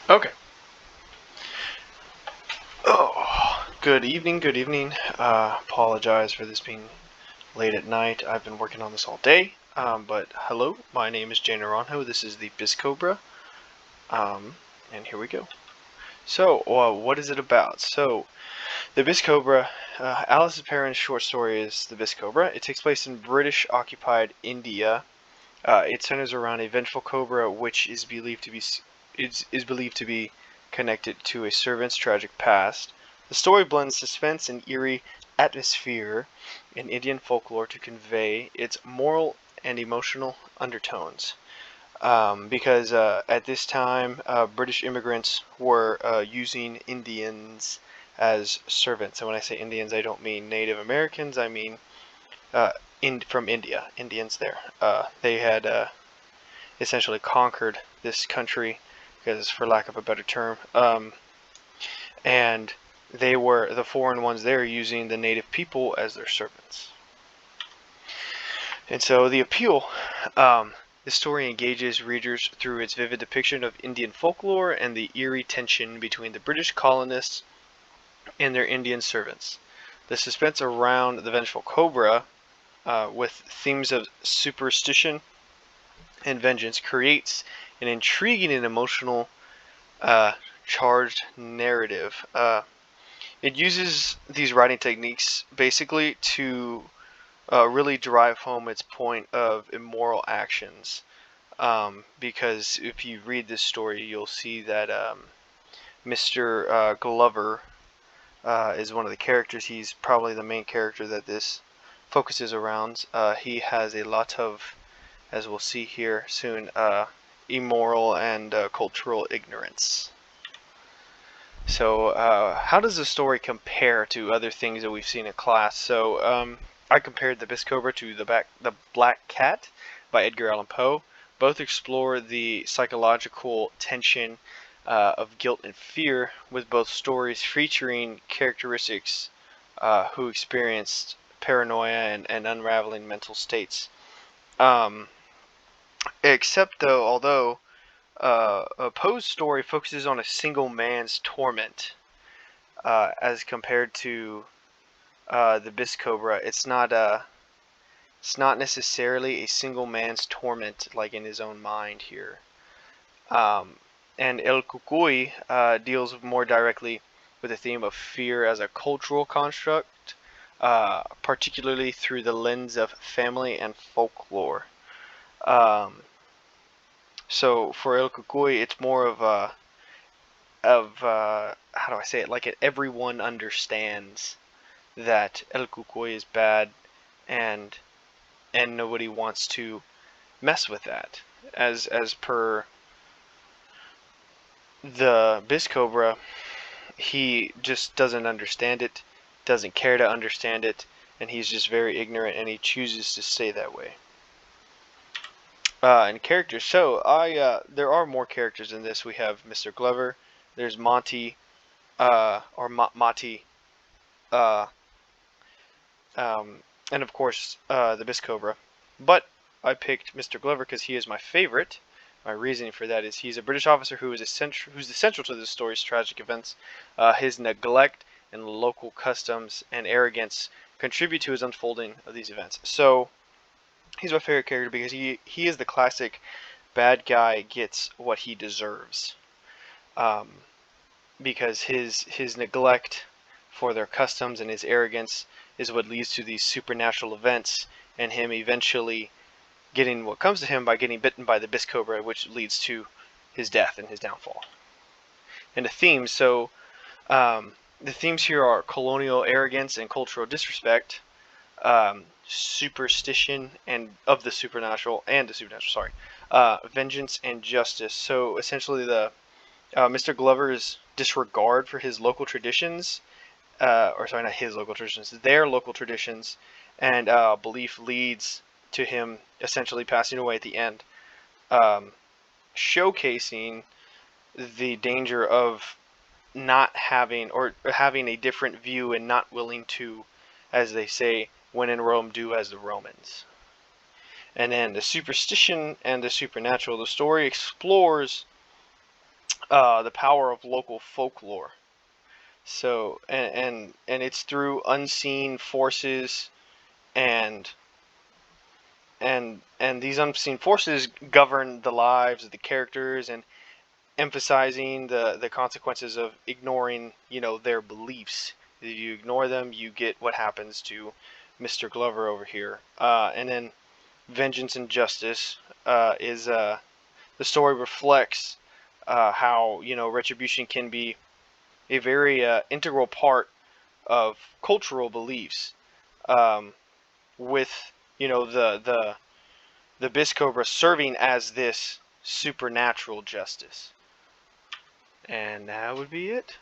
Okay. Oh, good evening, good evening. Apologize for this being late at night. I've been working on this all day. But hello, my name is Jane Naranjo. This is the Biscobra. And here we go. So, what is it about? So, the Biscobra, Alice's parents' short story is The Biscobra. It takes place in British-occupied India. It centers around a vengeful cobra, which is believed to be connected to a servant's tragic past. The story blends suspense and eerie atmosphere in Indian folklore to convey its moral and emotional undertones. Because at this time, British immigrants were using Indians as servants. And when I say Indians, I don't mean Native Americans. I mean uh, from India, Indians there. They had essentially conquered this country, because for lack of a better term, and they were the foreign ones there using the native people as their servants. And so the appeal, the story engages readers through its vivid depiction of Indian folklore and the eerie tension between the British colonists and their Indian servants. The suspense around the vengeful cobra, with themes of superstition and vengeance, creates an intriguing and emotional charged narrative. It uses these writing techniques basically to really drive home its point of immoral actions. Because if you read this story, you'll see that Mr. Glover is one of the characters. He's probably the main character that this focuses around. He has a lot of, as we'll see here soon, immoral and cultural ignorance. So, how does the story compare to other things that we've seen in class? So, I compared the Biscobra to the Black Cat by Edgar Allan Poe. Both explore the psychological tension of guilt and fear, with both stories featuring characteristics who experienced paranoia and unraveling mental states. Um, except though, although Poe's story focuses on a single man's torment, as compared to the Biscobra, it's not necessarily a single man's torment like in his own mind here. Um, and El Cucuy deals more directly with the theme of fear as a cultural construct, particularly through the lens of family and folklore. Um, so for El Cucuy, it's more of how do I say it? Like everyone understands that El Cucuy is bad, and nobody wants to mess with that. As per the Biscobra, he just doesn't understand it, doesn't care to understand it, and he's just very ignorant, and he chooses to stay that way. And characters. So there are more characters in this. We have Mr. Glover. There's Monty, Mati, uh, and of course the Biscobra. But I picked Mr. Glover because he is my favorite. My reasoning for that is he's a British officer who's essential to the story's tragic events. His neglect and local customs and arrogance contribute to his unfolding of these events. So he's my favorite character because he is the classic bad guy gets what he deserves. Um, because his neglect for their customs and his arrogance is what leads to these supernatural events, and him eventually getting what comes to him by getting bitten by the Biscobra, which leads to his death and his downfall. And the themes, so the themes here are colonial arrogance and cultural disrespect, superstition and of the supernatural, sorry, vengeance and justice. So essentially, the Mr. Glover's disregard for his local traditions, or sorry, not his local traditions, their local traditions, and belief leads to him essentially passing away at the end, um, showcasing the danger of not having, or having a different view and not willing to, as they say, when in Rome, do as the Romans. And then the superstition and the supernatural. The story explores the power of local folklore. So and it's through unseen forces, and and these unseen forces govern the lives of the characters, and emphasizing the consequences of ignoring, their beliefs. If you ignore them, you get what happens to Mr. Glover over here. And then vengeance and justice is the story reflects how, retribution can be a very integral part of cultural beliefs, um, with, the Biscobra serving as this supernatural justice. And that would be it.